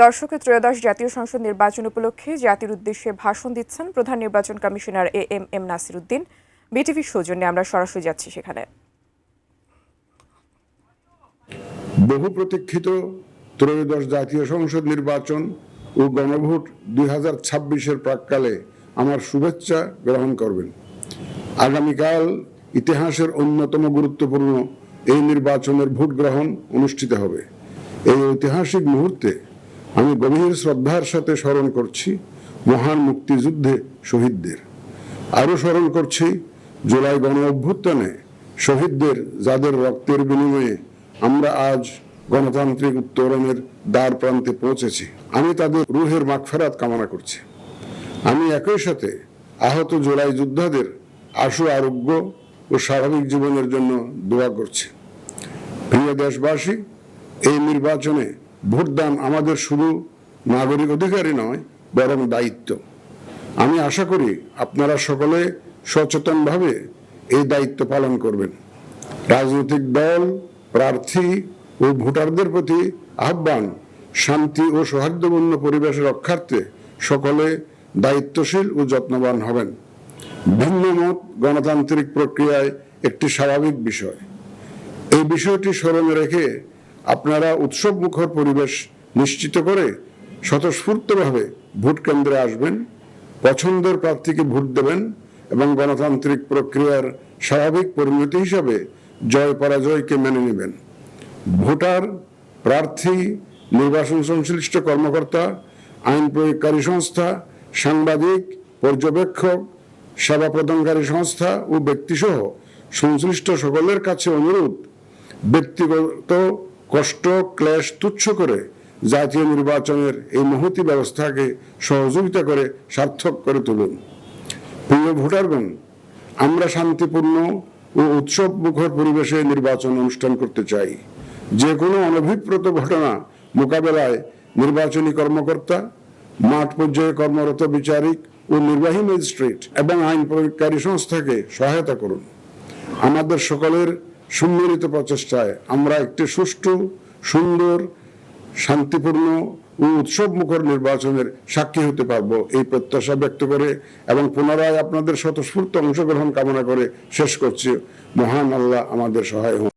দর্শকের ত্রয়োদশ জাতীয় সংসদ নির্বাচন উপলক্ষে জাতির উদ্দেশ্যে ভাষণ দিচ্ছেন প্রধান নির্বাচন কমিশনার এম নাসির উদ্দিন। বিটিভির সৌজন্যে আমরা সরাসরি যাচ্ছি সেখানে। বহু প্রতীক্ষিত ত্রয়োদশ জাতীয় সংসদ নির্বাচন ও গণভোট 2026-এর প্রাক্কালে আমার শুভেচ্ছা গ্রহণ করবেন। আগামীকাল ইতিহাসের অন্যতম গুরুত্বপূর্ণ এই নির্বাচনের ভোট গ্রহণ অনুষ্ঠিত হবে। এই ঐতিহাসিক মুহূর্তে আমি গভীর শ্রদ্ধার সাথে স্মরণ করছি মহান মুক্তিযুদ্ধে শহীদদের। আরও স্মরণ করছি জুলাই গণ অভ্যুত্থানে শহীদদের, যাদের রক্তের বিনিময়ে আমরা আজ গণতান্ত্রিক উত্তরণের দ্বার প্রান্তে পৌঁছেছি। আমি তাদের রুহের মাগফিরাত কামনা করছি। আমি একই সাথে আহত জুলাই যোদ্ধাদের আশু আরোগ্য ও স্বাভাবিক জীবনের জন্য দোয়া করছি। প্রিয় দেশবাসী, এই নির্বাচনে ভোটদান আমাদের শুধু নাগরিক অধিকারই নয়, বরং দায়িত্ব। আমি আশা করি আপনারা সকলে সচেতনভাবে এই দায়িত্ব পালন করবেন। রাজনৈতিক দল, প্রার্থী ও ভোটারদের প্রতি আহ্বান, শান্তি ও সৌহার্দ্যপূর্ণ পরিবেশ রক্ষার্থে সকলে দায়িত্বশীল ও যত্নবান হবেন। ভিন্ন মত গণতান্ত্রিক প্রক্রিয়ায় একটি স্বাভাবিক বিষয়। এই বিষয়টি স্মরণে রেখে আপনারা উৎসব মুখর পরিবেশ নিশ্চিত করে স্বতঃস্ফূর্তভাবে ভোট কেন্দ্রে আসবেন, পছন্দের প্রার্থীকে ভোট দেবেন এবং গণতান্ত্রিক প্রক্রিয়ার স্বাভাবিক পরিণতি হিসাবে জয় পরাজয়কে মেনে নেবেন। ভোটার, প্রার্থী, নির্বাচন সংশ্লিষ্ট কর্মকর্তা, আইন প্রয়োগকারী সংস্থা, সাংবাদিক, পর্যবেক্ষক, সেবা প্রদানকারী সংস্থা ও ব্যক্তিসহ সংশ্লিষ্ট সকলের কাছে অনুরোধ, ব্যক্তিগত কষ্ট ক্লেশ তুচ্ছ করে জাতীয় নির্বাচনের এই মহতী ব্যবস্থাকে সহযোগিতা করে সার্থক করে তুলুন। প্রিয় ভোটারগণ, আমরা শান্তিপূর্ণ ও উৎসব মুখর পরিবেশে নির্বাচন অনুষ্ঠান করতে চাই। যে কোনো অনভিপ্রেত ঘটনা মোকাবেলায় নির্বাচনী কর্মকর্তা, মাঠ পর্যায়ে কর্মরত বিচারিক ও নির্বাহী ম্যাজিস্ট্রেট এবং আইন প্রয়োগকারী সংস্থাকে সহায়তা করুন। আমাদের সকলের সম্মিলিত প্রচেষ্টায় আমরা একটি সুষ্ঠু, সুন্দর, শান্তিপূর্ণ ও উৎসব মুখর নির্বাচনের সাক্ষী হতে পারবো, এই প্রত্যাশা ব্যক্ত করে এবং পুনরায় আপনাদের স্বতঃস্ফূর্ত অংশগ্রহণ কামনা করে শেষ করছি। মহান আল্লাহ আমাদের সহায় হোন।